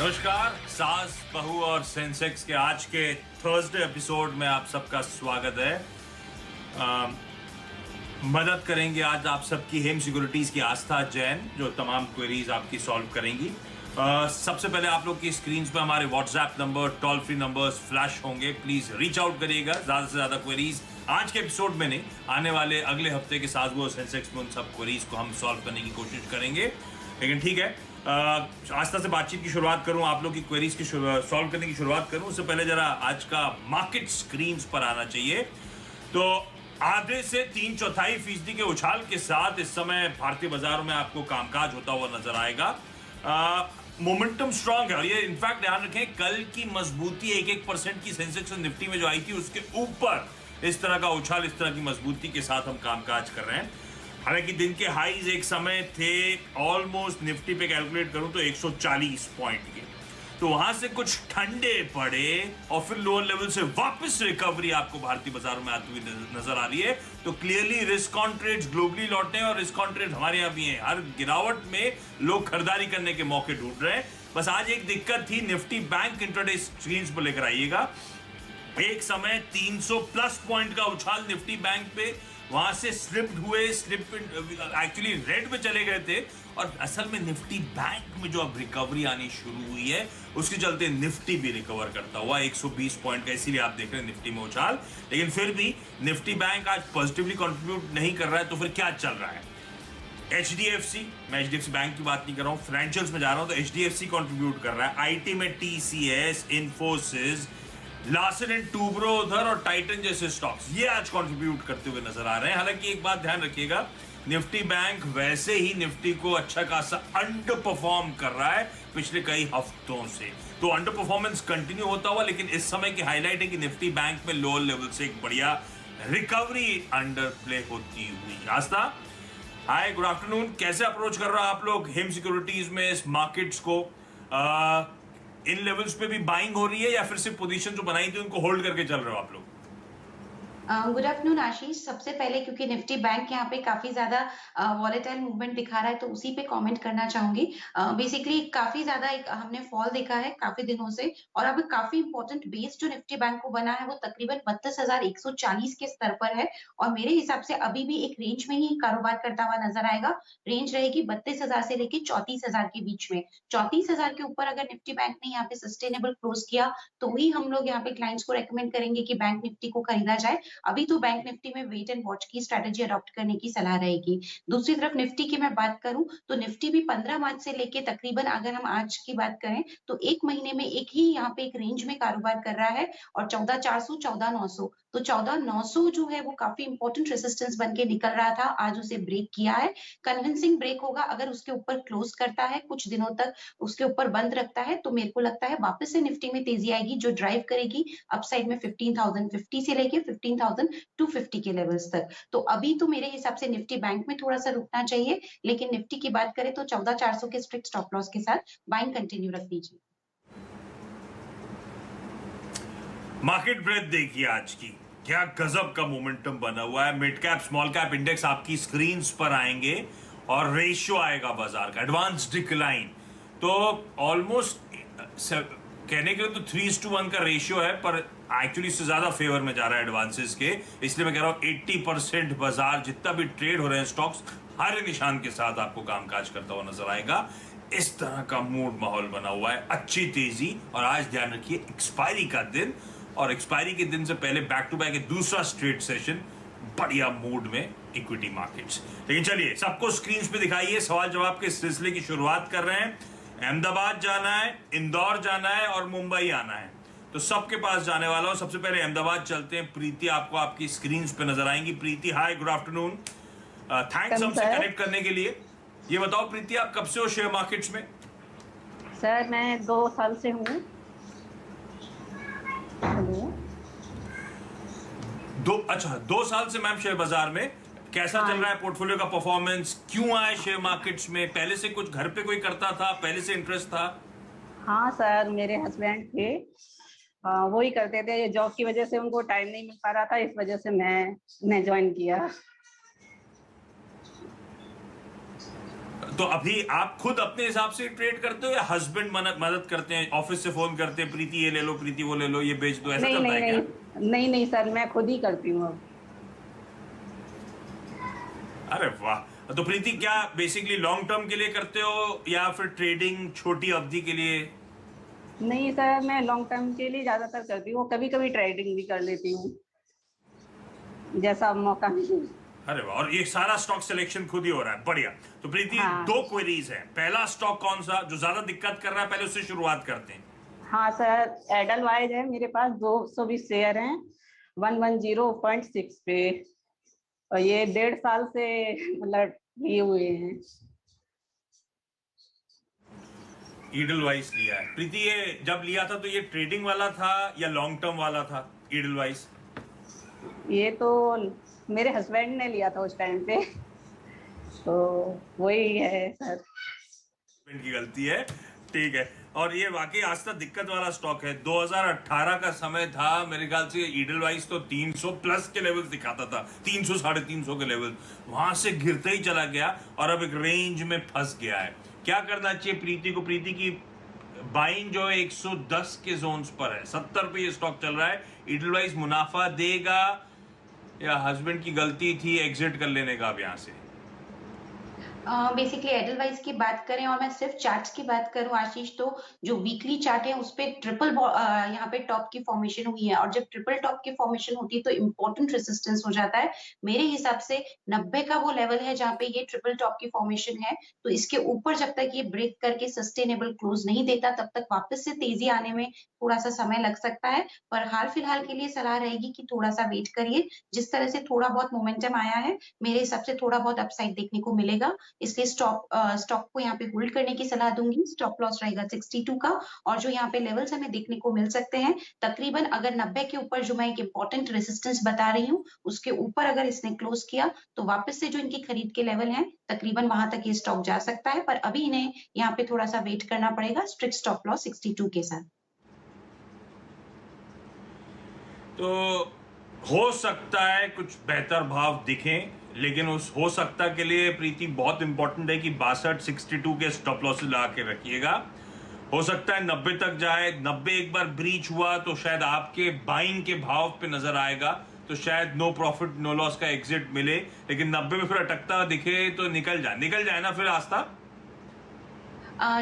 नमस्कार, सास बहू और सेंसेक्स के आज के थर्सडे एपिसोड में आप सबका स्वागत है। मदद करेंगे आज आप सबकी हेम सिक्योरिटीज की आस्था जैन, जो तमाम क्वेरीज आपकी सॉल्व करेंगी। सबसे पहले आप लोग की स्क्रीन पे हमारे WhatsApp number, toll free numbers flash होंगे। प्लीज रीच आउट करिएगा। ज्यादा से ज्यादा क्वेरीज आज के एपिसोड में नहीं, आने वाले अगले हफ्ते के सास बहू और सेंसेक्स में उन सब क्वेरीज को हम सॉल्व करने की कोशिश करेंगे। लेकिन ठीक है, आस्था से बातचीत की शुरुआत करूं, आप लोग की क्वेरीज की सॉल्व करने की शुरुआत करूं उससे पहले जरा आज का मार्केट स्क्रीन्स पर आना चाहिए। तो आधे से 3/4% के उछाल के साथ इस समय भारतीय बाजारों में आपको कामकाज होता हुआ नजर आएगा। मोमेंटम स्ट्रांग है और ये इनफैक्ट ध्यान रखें, कल की मजबूती 1% की सेंसेक्स और निफ्टी में जो आई थी उसके ऊपर इस तरह का उछाल, इस तरह की मजबूती के साथ हम कामकाज कर रहे हैं। हालांकि दिन के हाईज एक समय थे ऑलमोस्ट, निफ्टी पे कैलकुलेट करूं तो 140 पॉइंट के, तो वहां से कुछ ठंडे पड़े और फिर लोअर लेवल से वापस रिकवरी आपको भारतीय बाजारों में आती हुई नजर आ रही है। तो clearly risk on trades globally लौटे हैं और रिस्क ऑन ट्रेड हमारे यहाँ भी हैं। हर गिरावट में लोग खरीदारी करने के मौके ढूंढ रहे हैं। बस आज एक दिक्कत थी, निफ्टी बैंक इंट्राडे स्क्रीन्स पर लेकर आइएगा। एक समय 300 प्लस पॉइंट का उछाल निफ्टी बैंक पे, वहां से एक्चुअली रेड में चले गए थे और असल में निफ्टी बैंक में जो अब रिकवरी आनी शुरू हुई है उसके चलते निफ्टी भी रिकवर करता हुआ 120 पॉइंट का, इसीलिए आप देख रहे हैं निफ्टी में उछाल। लेकिन फिर भी निफ्टी बैंक आज पॉजिटिवली कंट्रीब्यूट नहीं कर रहा है। तो फिर क्या चल रहा है? HDFC, मैं HDFC बैंक की बात नहीं कर रहा हूं, फाइनेंशियल्स में जा रहा हूं, तो HDFC कंट्रीब्यूट कर रहा है। आईटी में TCS, Infosys, Larsen and Toubro उधर और टाइटन जैसे स्टॉक्स ये आज कंट्रीब्यूट करते हुए नजर आ रहे हैं। हालांकि एक बात ध्यान रखिएगा, निफ्टी बैंक वैसे ही निफ्टी को अच्छा खासा अंडर परफॉर्म कर रहा है पिछले कई हफ्तों से, तो अंडर परफॉर्मेंस कंटिन्यू होता हुआ। लेकिन इस समय की हाईलाइट है कि निफ्टी बैंक में लोअर लेवल से एक बढ़िया रिकवरी अंडर प्ले होती हुई। आस्था, हाय, गुड आफ्टरनून। कैसे अप्रोच कर रहा है आप लोग हेम सिक्योरिटीज में इस मार्केट्स को? इन लेवल्स पे भी बाइंग हो रही है या फिर सिर्फ पोजीशन जो बनाई थी उनको होल्ड करके चल रहे हो आप लोग? गुड आफ्टरनून आशीष। सबसे पहले क्योंकि निफ्टी बैंक यहाँ पे काफी ज्यादा वॉलेटाइल मूवमेंट दिखा रहा है तो उसी पे कमेंट करना चाहूंगी। बेसिकली काफी ज्यादा एक हमने फॉल देखा है काफी दिनों से, और अब काफी इंपॉर्टेंट बेस जो निफ्टी बैंक को बना है वो तकरीबन 32,140 के स्तर पर है और मेरे हिसाब से अभी भी एक रेंज में ही कारोबार करता हुआ नजर आएगा। रेंज रहेगी 32,000 से लेके 34,000 के बीच में। 34,000 के ऊपर अगर निफ्टी बैंक ने यहाँ पे सस्टेनेबल क्लोज किया तो ही हम लोग यहाँ पे क्लाइंट्स को रेकमेंड करेंगे कि बैंक निफ्टी को खरीदा जाए। अभी तो बैंक निफ्टी में वेट एंड वॉच की स्ट्रेटेजी अडॉप्ट करने की सलाह रहेगी। दूसरी तरफ निफ्टी की मैं बात करूं तो निफ्टी भी 15 मार्च से लेके तकरीबन, अगर हम आज की बात करें तो एक महीने में एक ही यहाँ पे एक रेंज में कारोबार कर रहा है और 14,400 14,900, तो 14,900 जो है वो काफी इंपॉर्टेंट रेसिस्टेंस बन के निकल रहा था, आज उसे ब्रेक किया है। कन्विंसिंग ब्रेक होगा, अगर उसके ऊपर क्लोज करता है, कुछ दिनों तक उसके ऊपर बंद रखता है तो मेरे को लगता है वापस से निफ्टी में तेजी आएगी जो ड्राइव करेगी अपसाइड में 15,050 से लेके 15,250 के लेवल्स तक। तो अभी तो मेरे हिसाब से निफ्टी बैंक में थोड़ा सा रुकना चाहिए, लेकिन निफ्टी की बात करें तो 14,400 के स्ट्रिक्ट स्टॉप लॉस के साथ बाइंग कंटिन्यू रख दीजिए। मार्केट ब्रेथ देखिए आज की, क्या गजब का मोमेंटम बना हुआ है। Mid cap small cap index आपकी स्क्रीन पर आएंगे और रेशियो आएगा बाजार का, एडवांस डिक्लाइन। तो ऑलमोस्ट कहने के लिए तो 3:1 का रेशियो है, पर एक्चुअली इससे ज्यादा फेवर में जा रहा है एडवांसेस के। इसलिए मैं कह रहा हूं 80% बाजार जितना भी ट्रेड हो रहे हैं स्टॉक्स हरे निशान के साथ आपको कामकाज करता हुआ नजर आएगा। इस तरह का मूड माहौल बना हुआ है, अच्छी तेजी। और आज ध्यान रखिए एक्सपायरी का दिन, और एक्सपायरी के दिन से पहले बैक टू बैक दूसरा स्ट्रेट सेशन, बढ़िया मूड में इक्विटी मार्केट्स। लेकिन चलिए सबको स्क्रीन पे दिखाइए, सवाल जवाब के सिलसिले की शुरुआत कर रहे हैं। अहमदाबाद जाना है, इंदौर जाना है और मुंबई आना है, तो सबके पास जाने वाला हूं। सबसे पहले अहमदाबाद चलते हैं। प्रीति आपको आपकी स्क्रीन पे नजर आएंगी। प्रीति, हाय, गुड आफ्टरनून, थैंक्स हमसे कनेक्ट करने के लिए। ये बताओ प्रीति, आप कब से हो शेयर मार्केट्स में? सर मैं 2 साल से हूँ। अच्छा, 2 साल से मैम शेयर बाजार में। कैसा चल रहा है पोर्टफोलियो का परफॉर्मेंस? क्यों आए शेयर मार्केट्स में? पहले से कुछ घर पे कोई करता था, पहले से इंटरेस्ट था? हाँ सर, मेरे हस्बैंड थे, वो ही करते थे। जॉब की वजह से उनको टाइम नहीं मिल पा रहा था, इस वजह से मैं ज्वाइन किया। तो अभी आप खुद अपने हिसाब से ट्रेड करते हो या हस्बैंड मदद करते हैं, ऑफिस से फोन करते हैं, प्रीति ये ले लो, प्रीति वो ले लो, ये बेच दो, ऐसा नहीं चलता नहीं है क्या? नहीं सर, मैं खुद ही करती हूँ अब। अरे वाह, तो प्रीति क्या बेसिकली लॉन्ग टर्म के लिए करते हो या फिर ट्रेडिंग छोटी अवधि के लिए? नहीं सर, मैं लॉन्ग टर्म के लिए ज्यादातर करती हूँ, कभी कभी ट्रेडिंग भी कर लेती हूँ जैसा मौका मिले। अरे वाह, और ये सारा स्टॉक सिलेक्शन खुद ही हो रहा है, बढ़िया। तो प्रीति हाँ। 2 क्वेरीज हैं, पहला स्टॉक कौन सा जो ज्यादा दिक्कत कर रहा है, पहले उससे शुरुआत करते हैं। हाँ सर, एडलवाइज है मेरे पास, 220 शेयर हैं 110.6 पे, और ये 1.5 साल से मतलब लिए हुए हैं। ईडलवाइस लिया है प्रीति, ये जब लिया था तो ये ट्रेडिंग वाला था या लॉन्ग टर्म वाला था ईडलवाइस? ये तो मेरे हस्बैंड ने लिया था उस टाइम पे, तो वही है सर। हस्बैंड की गलती है, ठीक है। और ये वाकई आज तक दिक्कत वाला स्टॉक है। 2018 का समय था मेरे ख्याल से, ईडलवाइस तो 300 प्लस के लेवल्स दिखाता था, 300 350 के लेवल, वहां से गिरते ही चला गया और अब एक रेंज में फंस गया है। क्या करना चाहिए प्रीति को? प्रीति की बाइंग जो है 110 के जोन्स पर है, 70 पे ये स्टॉक चल रहा है। ईडलवाइस मुनाफा देगा या हस्बैंड की गलती थी एग्जिट कर लेने का अब यहाँ से? बेसिकली एडलवाइस की बात करें और मैं सिर्फ चार्ट्स की बात करूं आशीष, तो जो वीकली चार्ट है उस पे ट्रिपल यहाँ पे टॉप की फॉर्मेशन हुई है, और जब ट्रिपल टॉप की फॉर्मेशन होती है तो इंपॉर्टेंट रेजिस्टेंस हो जाता है। मेरे हिसाब से 90 का वो लेवल है जहाँ पे ये ट्रिपल टॉप की फॉर्मेशन है, तो इसके ऊपर जब तक ये ब्रेक करके सस्टेनेबल क्लोज नहीं देता तब तक वापस से तेजी आने में थोड़ा सा समय लग सकता है। पर हाल फिलहाल के लिए सलाह रहेगी कि थोड़ा सा वेट करिए। जिस तरह से थोड़ा बहुत मोमेंटम आया है, मेरे हिसाब से थोड़ा बहुत अपसाइड देखने को मिलेगा, इसलिए स्टॉक को यहाँ पे होल्ड करने की सलाह दूंगी। स्टॉप लॉस रहेगा 62 का, और जो यहाँ पे लेवल्स हमें देखने को मिल सकते हैं तकरीबन, अगर 90 के ऊपर जो मैं एक इंपॉर्टेंट रेजिस्टेंस बता रही हूँ उसके ऊपर अगर इसने क्लोज किया तो वापस से जो इनकी खरीद के लेवल हैं तकरीबन वहां तक ये स्टॉक जा सकता है, पर अभी इन्हें यहाँ पे थोड़ा सा वेट करना पड़ेगा स्ट्रिक्ट स्टॉप लॉस 62 के साथ। तो हो सकता है कुछ बेहतर भाव दिखें, लेकिन उस हो सकता के लिए प्रीति बहुत इंपॉर्टेंट है कि 62 62 के स्टॉप लॉसेस लगा के रखिएगा। हो सकता है 90 तक जाए, 90 एक बार ब्रीच हुआ तो शायद आपके बाइंग के भाव पे नजर आएगा, तो शायद नो प्रॉफिट नो लॉस का एग्जिट मिले। लेकिन 90 में फिर अटकता दिखे तो निकल जाए ना फिर रास्ता।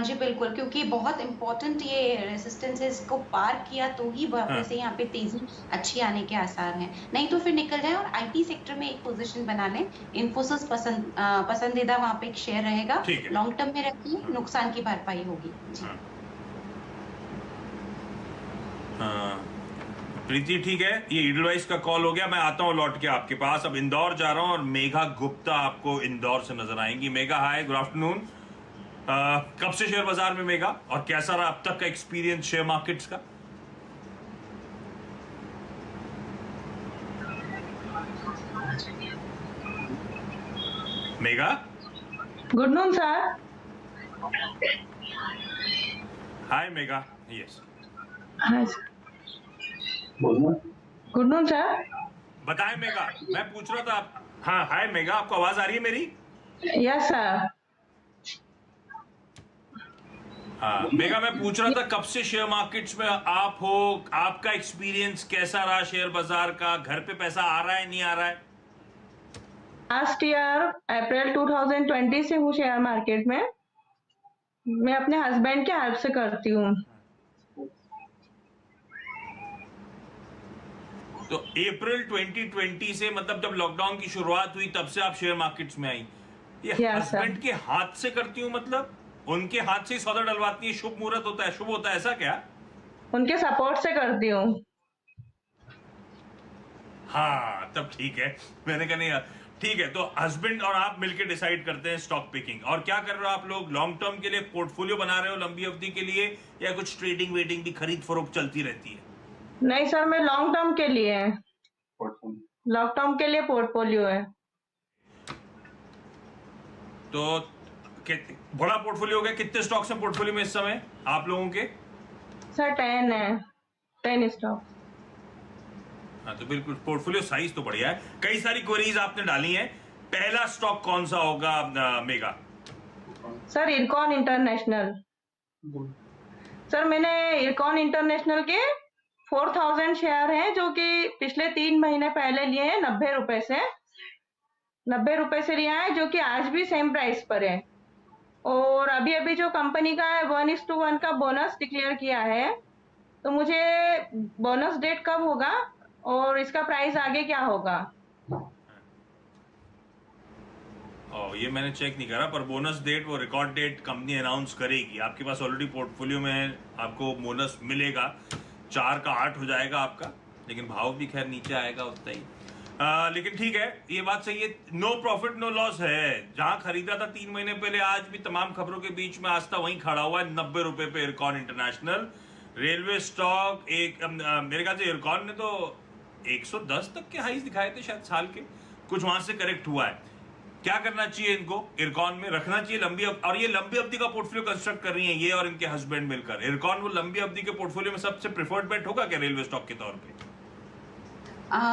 जी बिल्कुल, क्योंकि बहुत इंपॉर्टेंट ये रेजिस्टेंस है, इसको पार किया तो ही वापस से यहाँ पे तेजी अच्छी आने के आसार हैं, नहीं तो फिर निकल जाए। और आईटी सेक्टर में एक पोजीशन बना लें, इन्फोसिस पसंदीदा वहां पे एक शेयर रहेगा, लॉन्ग टर्म में रखिए, नुकसान की भरपाई होगी जी। प्रीति ठीक है, ये ईडलवाइस का कॉल हो गया, मैं आता हूँ लौट के आपके पास। अब इंदौर जा रहा हूँ और मेघा गुप्ता आपको इंदौर से नजर आएंगी। मेघा हाय, गुड आफ्टरनून। कब से शेयर बाजार में मेघा, और कैसा रहा अब तक का एक्सपीरियंस शेयर मार्केट्स का? Megha good noon sir. हाय Megha, yes hi good noon sir. बताएं मेघा, मैं पूछ रहा था। हाँ हाय मेघा, आपको आवाज आ रही है मेरी? Yes sir. हाँ मेघा, मैं पूछ रहा था कब से शेयर मार्केट्स में आप हो, आपका एक्सपीरियंस कैसा रहा शेयर बाजार का? घर पे पैसा आ रहा है नहीं आ रहा है? लास्ट ईयर अप्रैल 2020 से हूँ शेयर मार्केट में। मैं अपने हस्बैंड के हेल्प से करती हूँ। तो अप्रैल 2020 से, मतलब जब लॉकडाउन की शुरुआत हुई तब से आप शेयर मार्केट्स में आई? ये Yes, हस्बैंड sir. के हाथ से करती हूँ, मतलब उनके हाथ से ही सौदा डलवाती है? शुभ मुहूर्त होता है, शुभ होता है, ऐसा क्या? उनके सपोर्ट से करती हूँ। हाँ तब ठीक है, मैंने कहा नहीं ठीक है। तो हस्बैंड और आप मिलकर डिसाइड करते हैं स्टॉक पिकिंग। और क्या कर रहे हो आप लोग? लॉन्ग टर्म के लिए पोर्टफोलियो बना रहे हो लंबी अवधि के लिए, या कुछ ट्रेडिंग वेडिंग भी खरीद फरोख्त चलती रहती है? नहीं सर, मैं लॉन्ग टर्म के लिए है, लॉन्ग टर्म के लिए पोर्टफोलियो है। तो बड़ा पोर्टफोलियो हो गया, कितने स्टॉक्स हैं पोर्टफोलियो में इस समय आप लोगों के? सर 10 है, 10 स्टॉक। हाँ तो बिल्कुल पोर्टफोलियो साइज तो बढ़िया है। कई सारी क्वेरीज आपने डाली हैं, पहला स्टॉक कौन सा होगा mega? Sir IRCON international. Sir मैंने इरकॉन इंटरनेशनल के 4000 शेयर हैं जो कि पिछले 3 महीने पहले लिए हैं 90 रुपए से। 90 रुपए से लिया है जो कि आज भी सेम प्राइस पर है। और अभी अभी जो कंपनी का है 1:1 का बोनस डिक्लेयर किया है, तो मुझे बोनस डेट कब होगा और इसका प्राइस आगे क्या होगा? और ये मैंने चेक नहीं करा, पर बोनस डेट वो रिकॉर्ड डेट कंपनी अनाउंस करेगी। आपके पास ऑलरेडी पोर्टफोलियो में आपको बोनस मिलेगा, 4 का 8 हो जाएगा आपका, लेकिन भाव भी खैर नीचे आएगा उतना ही। लेकिन ठीक है, ये बात सही है, नो प्रॉफिट नो लॉस है। जहां खरीदा था 3 महीने पहले, आज भी तमाम खबरों के बीच में आस्था वहीं खड़ा हुआ है 90 रुपए पे इरकॉन इंटरनेशनल। रेलवे स्टॉक एक मेरे ख्याल से इरकॉन ने तो 110 तक के हाईज दिखाए थे शायद साल के, कुछ वहां से करेक्ट हुआ है। क्या करना चाहिए इनको? इरकॉन में रखना चाहिए लंबी और ये लंबी अवधि का पोर्टफोलियो कंस्ट्रक्ट कर रही है ये और इनके हस्बैंड मिलकर। इरकॉन वो लंबी अवधि के पोर्टफोलियो में सबसे प्रेफर्ड बेट होगा क्या रेलवे स्टॉक के तौर पे?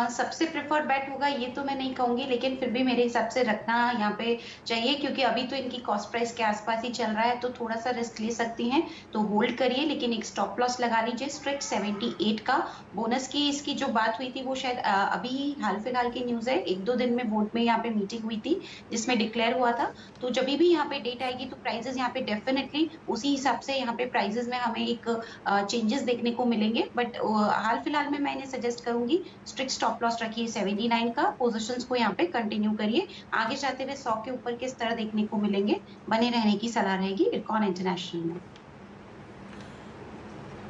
सबसे प्रेफर्ड बेट होगा ये तो मैं नहीं कहूंगी, लेकिन फिर भी मेरे हिसाब से रखना यहाँ पे चाहिए, क्योंकि अभी तो इनकी कॉस्ट प्राइस के आसपास ही चल रहा है, तो थोड़ा सा रिस्क ले सकती हैं, तो होल्ड करिए, लेकिन एक स्टॉप लॉस लगा लीजिए स्ट्रिक्ट 78 का। बोनस की इसकी जो बात हुई थी वो शायद अभी हाल फिलहाल की न्यूज है, 1-2 दिन में बोर्ड में यहाँ पे मीटिंग हुई थी जिसमें डिक्लेयर हुआ था, तो जब भी यहाँ पे डेट आएगी तो प्राइजेस यहाँ पे डेफिनेटली उसी हिसाब से यहाँ पे प्राइजेस में हमें एक चेंजेस देखने को मिलेंगे। बट हाल फिलहाल में मैं इन्हें सजेस्ट करूंगी स्ट्रिक्ट स्टॉप लॉस रखिए 79 का, पोजीशंस को यहाँ पे कंटिन्यू करिए, आगे जाते हुए 100 के ऊपर के स्तर देखने को मिलेंगे, बने रहने की सलाह रहेगी इरकॉन इंटरनेशनल में।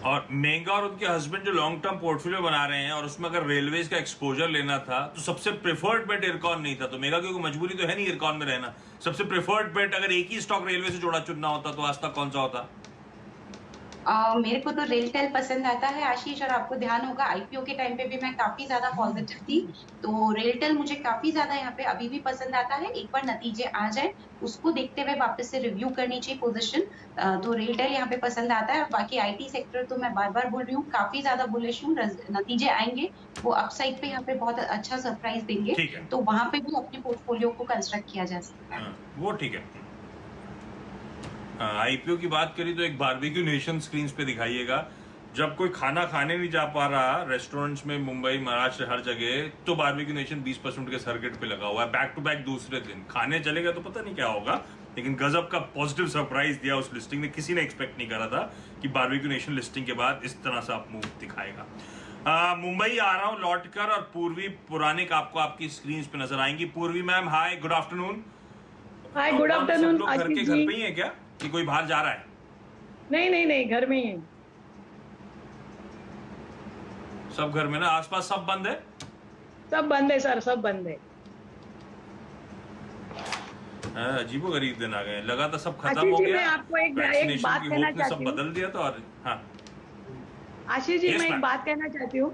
और मेगा और उनके हस्बैंड जो लॉन्ग टर्म पोर्टफोलियो बना रहे हैं और उसमें अगर रेलवेज का एक्सपोजर लेना था तो सबसे प्रेफर्ड बेट इरकॉन नहीं था, तो मेगा की कोई मजबूरी तो है नहीं इरकॉन में रहना। सबसे प्रेफर्ड बेट अगर एक ही स्टॉक रेलवे से जोड़ा चुनना होता तो आज तक कौन सा होता? मेरे को तो रेलटेल पसंद आता है आशीष, और आपको ध्यान होगा आईपीओ के टाइम पे भी मैं काफी ज्यादा पॉजिटिव थी, तो रेलटेल मुझे काफी ज्यादा यहाँ पे अभी भी पसंद आता है। एक बार नतीजे आ जाए उसको देखते हुए वापस से रिव्यू करनी चाहिए पोजीशन, तो रेलटेल यहाँ पे पसंद आता है। बाकी आईटी सेक्टर तो मैं बार बार बोल रही हूँ काफी ज्यादा बुलिश हूँ, नतीजे आएंगे वो अपसाइड पे यहाँ पे बहुत अच्छा सरप्राइज देंगे, तो वहां पे भी अपने पोर्टफोलियो को कंस्ट्रक्ट किया जा सकता है। वो ठीक है। आईपीओ की बात करी तो एक बारबेक्यू नेशन स्क्रीन पे दिखाइएगा। जब कोई खाना खाने नहीं जा पा रहा रेस्टोरेंट्स में, मुंबई महाराष्ट्र हर जगह, तो बारबेक्यू नेशन 20% के सर्किट पे लगा हुआ है, बैक टू बैक दूसरे दिन। खाने चलेगा तो पता नहीं क्या होगा, लेकिन गजब का पॉजिटिव सरप्राइज दिया उस लिस्टिंग ने। किसी ने एक्सपेक्ट नहीं करा था कि बारबेक्यू नेशन लिस्टिंग के बाद इस तरह से आप मूव दिखाएगा। मुंबई आ रहा हूँ लौट कर, और पूर्वी पुरानिक आपको आपकी स्क्रीन पे नजर आएंगी। पूर्वी मैम हाय, गुड आफ्टरनून। हाय, गुड आफ्टरनून घर के घर पे ही है क्या कि कोई बाहर जा रहा है? नहीं, घर में ही है। सब घर में ना? आसपास सब बंद है? सब बंद है सर, सब बंद है। अजीबो गरीब दिन आ गए, लगा था सब खत्म आशीष हो जी, गया। मैं आपको एक बात कहना चाहती सब हूँ। बदल दिया तो। और हाँ आशीष जी, Yes, मैं एक ma'am. बात कहना चाहती हूँ।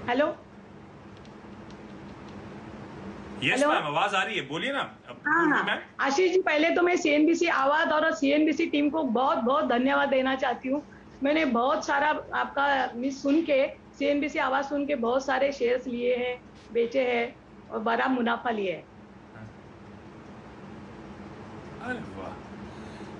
Hello yes Hello? मैम, आवाज आ रही है, बोलिए ना। हाँ, आशीष जी, पहले तो मैं सीएनबीसी आवाज और सीएनबीसी टीम को बहुत बहुत धन्यवाद देना चाहती हूँ। मैंने बहुत सारा आपका मिस सुन के, सीएनबीसी आवाज सुन के बहुत सारे शेयर्स लिए हैं, बेचे हैं और बड़ा मुनाफा लिया है। अरे वाह,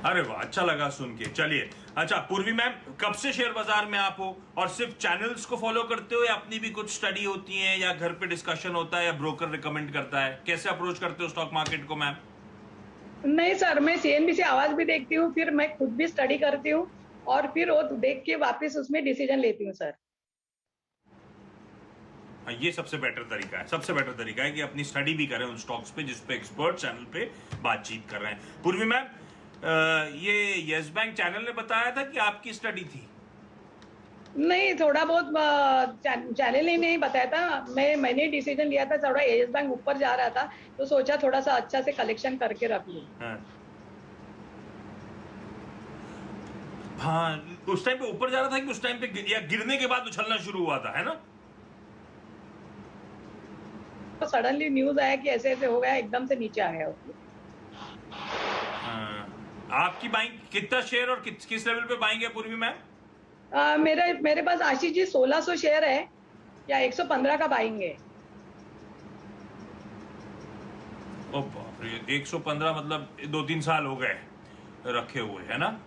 अरे वाह, अच्छा लगा सुन के। चलिए, अच्छा पूर्वी मैम, कब से शेयर बाजार में आप हो, और सिर्फ चैनल्स को फॉलो करते हो या अपनी भी कुछ स्टडी होती है, या घर पे डिस्कशन होता है, या ब्रोकर रिकमेंड करता है? कैसे अप्रोच करते हो स्टॉक मार्केट को मैम? नहीं सर, मैं सीएनबीसी आवाज भी देखती हूँ, फिर मैं खुद भी स्टडी करती हूँ और फिर वो देख के वापस उसमें डिसीजन लेती हूँ सर। ये सबसे बेटर तरीका है, सबसे बेटर तरीका है कि अपनी स्टडी भी करें उन स्टॉक्स पे जिस पे एक्सपर्ट चैनल पे बातचीत कर रहे हैं। पूर्वी मैम, ये यस बैंक चैनल ने बताया था कि आपकी स्टडी थी? नहीं, थोड़ा बहुत चैनल ने नहीं बताया था, मैंने डिसीजन लिया था। थोड़ा यस बैंक ऊपर जा रहा था तो सोचा थोड़ा सा अच्छा से कलेक्शन करके रख लूं। हाँ, उस टाइम पे ऊपर जा रहा था कि उस टाइम पे या गिरने के बाद उछलना शुरू हुआ था, है ना? तो सडनली न्यूज आया कि ऐसे ऐसे हो गया, एकदम से नीचे आ गया। आपकी बाइंग कितना शेयर और किस लेवल पे बाइंग है पूर्वी मैम? मेरे पास आशीष जी 1600 शेयर है या 115 का बाइंग है। ओ बाप रे, 115 मतलब 2-3 साल हो गए रखे हुए, है ना?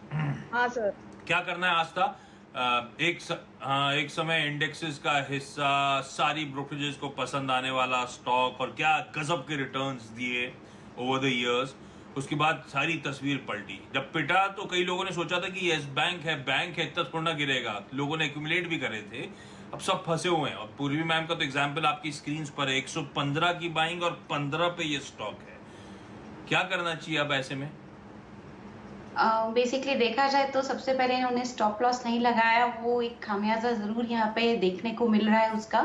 हाँ सर। क्या करना है आस्था? हाँ, एक समय इंडेक्सेस का हिस्सा, सारी ब्रोकरेजेस को पसंद आने वाला स्टॉक और क्या गजब के रिटर्न्स दिए ओवर द इयर्स। उसके बाद सारी तस्वीर पलटी। जब पिटा तो कई लोगों ने सोचा था कि यस बैंक है इतना थोड़ा ना गिरेगा, लोगों ने एक्यूमुलेट भी करे थे। अब सब फंसे हुए हैं। और पूर्वी मैम का तो एग्जाम्पल आपकी स्क्रीन पर है, 115 की बाइंग और 15 पे ये स्टॉक है। क्या करना चाहिए अब ऐसे में? बेसिकली देखा जाए तो सबसे पहले इन्होंने स्टॉप लॉस नहीं लगाया, वो एक खामियाजा ज़रूर यहाँ पे देखने को मिल रहा है उसका।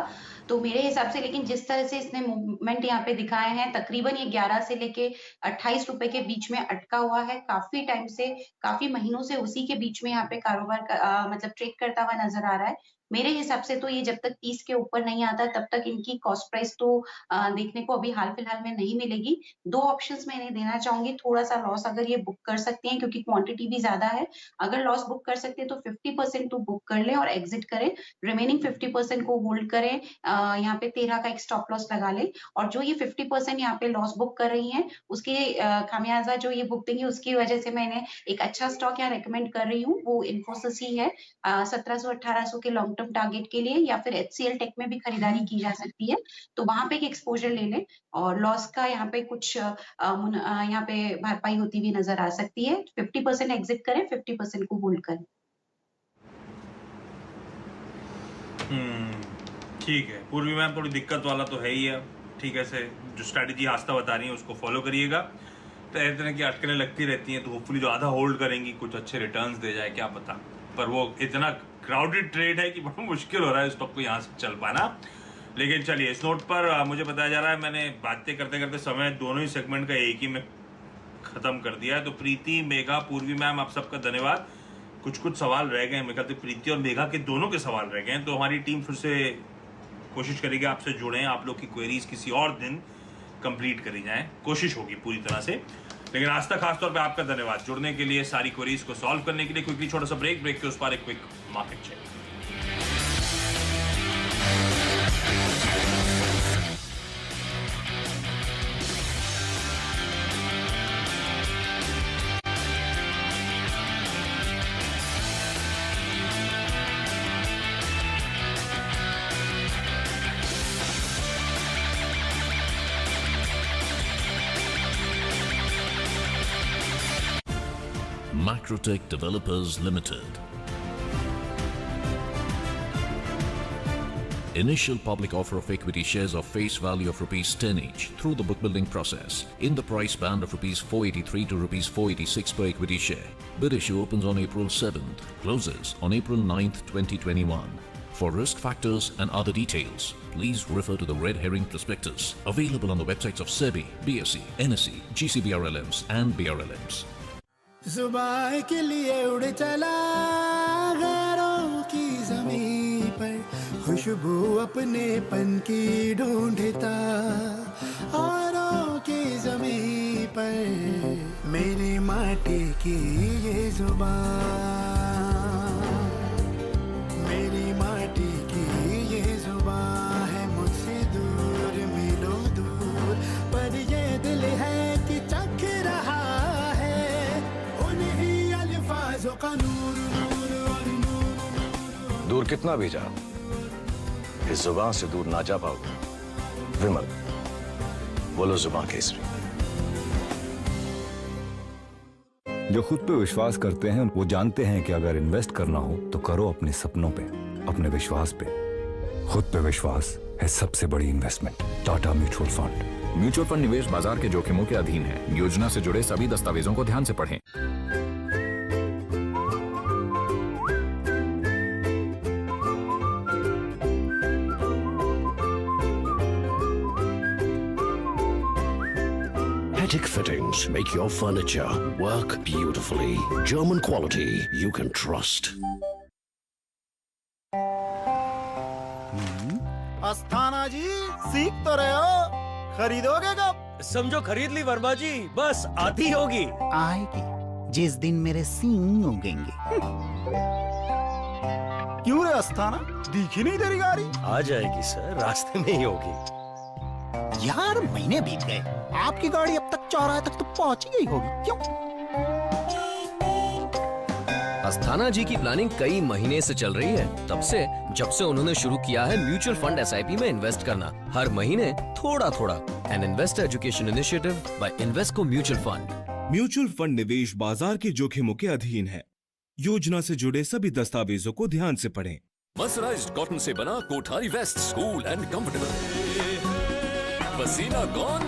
तो मेरे हिसाब से लेकिन जिस तरह से इसने मूवमेंट यहाँ पे दिखाए हैं, तकरीबन ये 11 से लेके 28 रुपए के बीच में अटका हुआ है। काफ़ी टाइम से, काफ़ी महीनों से उसी के बीच में यहाँ पे कारोबार मतलब ट्रेड करता हुआ नज़र आ रहा है। मेरे हिसाब से तो ये जब तक 30 के ऊपर नहीं आता तब तक इनकी कॉस्ट प्राइस तो देखने को अभी हाल-फिलहाल में नहीं मिलेगी। 2 ऑप्शंस मैं इन्हें देना चाहूँगी, थोड़ा-सा लॉस अगर ये बुक कर सकते हैं क्योंकि क्वांटिटी भी ज़्यादा है। अगर लॉस बुक कर सकते हैं तो 50% तो बुक कर लें और एग्ज़िट करें। रिमेनिंग 50% को होल्ड करें। यहाँ पे 13 का एक स्टॉप लॉस लगा लें और जो ये 50% यहाँ पे लॉस बुक कर रही हैं, उसके खामियाज़ा जो ये बुक देंगी उसकी वजह से मैं इन्हें एक अच्छा स्टॉक यहाँ रिकमेंड कर रही हूँ, वो इन्फोसिस ही है। 1700-1800 के लॉन्ग टर्म टारगेट के लिए या फिर एचसीएल टेक में भी खरीदारी की जा सकती है। तो वहाँ पे एक एक्सपोज़र ले लें और लॉस का यहाँ पे कुछ यहाँ पे भरपाई होती हुई नज़र आ सकती है। 50% एग्ज़िट करें, 50% को होल्ड करें। ठीक है। पूर्वी मैम थोड़ी दिक्कत वाला तो है ही है। ठीक है, से जो स्ट्रैटेजी आस्था बता रही है उसको फॉलो करिएगा। तरह तरह की अटकलें लगती रहती हैं, तो होपफुली जो आधा होल्ड करेंगी कुछ अच्छे रिटर्न्स दे जाए, क्या पता। पर वो इतना क्राउडेड ट्रेड है कि बड़ा मुश्किल हो रहा है स्टॉक को यहाँ से चल पाना। लेकिन चलिए, इस नोट पर मुझे बताया जा रहा है, मैंने बातें करते करते समय दोनों ही सेगमेंट का एक ही में ख़त्म कर दिया है। तो प्रीति, मेघा, पूर्वी मैम, आप सबका धन्यवाद। कुछ सवाल रह गए हैं, मेरे ख्याल से प्रीति और मेघा के दोनों के सवाल रह गए हैं। तो हमारी टीम फिर से कोशिश करेगी आपसे जुड़ें, आप लोग की क्वेरीज किसी और दिन कंप्लीट करी जाएं। कोशिश होगी पूरी तरह से। लेकिन आज तक खासतौर पे आपका धन्यवाद जुड़ने के लिए, सारी क्वेरीज को सॉल्व करने के लिए। क्विकली छोटा सा ब्रेक के उस पर एक quick market check. Macrotech Developers Limited. Initial public offer of equity shares of face value of rupees 10 each through the book building process in the price band of rupees 483 to rupees 486 per equity share. Bid issue opens on April 7th, closes on April 9th, 2021. For risk factors and other details, please refer to the red herring prospectus available on the websites of SEBI, BSE, NSE, GCBRLMs and BRLMs. जुबान के लिए उड़ चला गैरों की ज़मीं पर, खुशबू अपने पन की ढूंढता औरों की ज़मीं पर, मेरी माटी की ये जुबान, मेरी माटी की ये जुबान है मुझसे दूर मीलों दूर, पर ये दिल है कि चख रहा दूर कितना भी जा, इस जुबान से दूर ना जा पाओगे। विमल, बोलो जुबान केसरी। जो खुद पे विश्वास करते हैं वो जानते हैं कि अगर इन्वेस्ट करना हो तो करो अपने सपनों पे, अपने विश्वास पे। खुद पे विश्वास है सबसे बड़ी investment. Tata mutual fund. Mutual fund निवेश बाजार के जोखिमों के अधीन है। योजना से जुड़े सभी दस्तावेजों को ध्यान से पढ़ें। Hetic Fittings make your furniture work beautifully. German quality you can trust. Asthana जी, सीख तो रहे हो, खरीदोगे कब? समझो खरीद ली वर्मा जी, बस आती होगी। आएगी जिस दिन मेरे सींग उगेंगे। क्यों रे अस्थाना, दिखी नहीं तेरी गाड़ी? आ जाएगी सर, रास्ते में ही होगी। यार महीने बीत गए, आपकी गाड़ी अब तक चौराहे तक तो पहुंच ही गई होगी, क्यों? अस्थाना जी की प्लानिंग कई महीने से चल रही है, जब से उन्होंने शुरू किया है म्यूचुअल फंड SIP में इन्वेस्ट करना, हर महीने थोड़ा थोड़ा। An investor education initiative by Invesco mutual fund. Mutual fund निवेश बाजार के जोखिमों के अधीन है। योजना से जुड़े सभी दस्तावेजों को ध्यान से पढ़ें। मर्सराइज्ड कॉटन से बना Kothari vest, cool and comfortable. पसीना गॉन,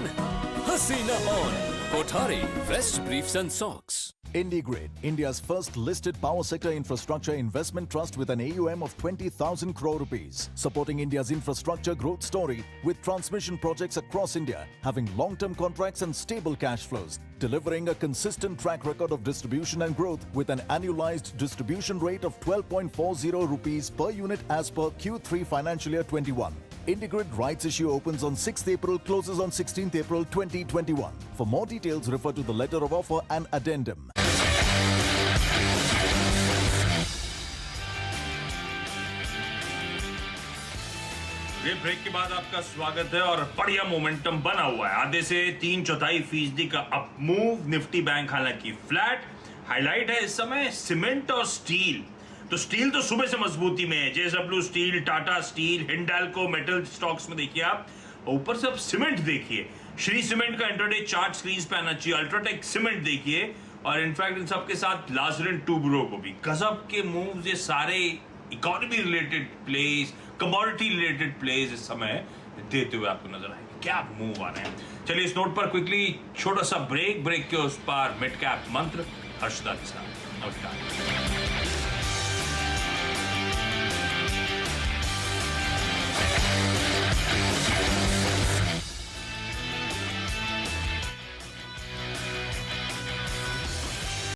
हसीना on. Kothari vest briefs and socks. IndiGrid, India's first listed power sector infrastructure investment trust with an AUM of 20,000 crore rupees, supporting India's infrastructure growth story with transmission projects across India, having long-term contracts and stable cash flows, delivering a consistent track record of distribution and growth with an annualized distribution rate of 12.40 rupees per unit as per Q3 financial year 21. IndiGrid rights issue opens on 6th April, closes on 16th April 2021. For more details, refer to the letter of offer and addendum. Break के बाद आपका स्वागत है और बढ़िया momentum बना हुआ है। आधे से 3/4% का अप मूव। निफ्टी बैंक हालांकि फ्लैट। हाईलाइट है इस समय सीमेंट और स्टील। तो स्टील तो सुबह से मजबूती में है। JSW steel, Tata steel, Hindalco metal stocks में देखिए आप। ऊपर से अब सीमेंट देखिए। श्री सीमेंट का इंटरडे चार्ट स्क्रीन पे आना चाहिए। अल्ट्राटेक सीमेंट देखिए और इनफैक्ट इन सबके साथ लाजरन ट्यूबरो को भी। गजब के मूव्स ये सारे economy related place, commodity related place इस समय देते हुए आपको नजर आएंगे। क्या मूव आ रहे हैं। चलिए इस नोट पर क्विकली छोटा सा ब्रेक के उस पार मिड कैप मंत्र हर्षदा के साथ। नमस्कार।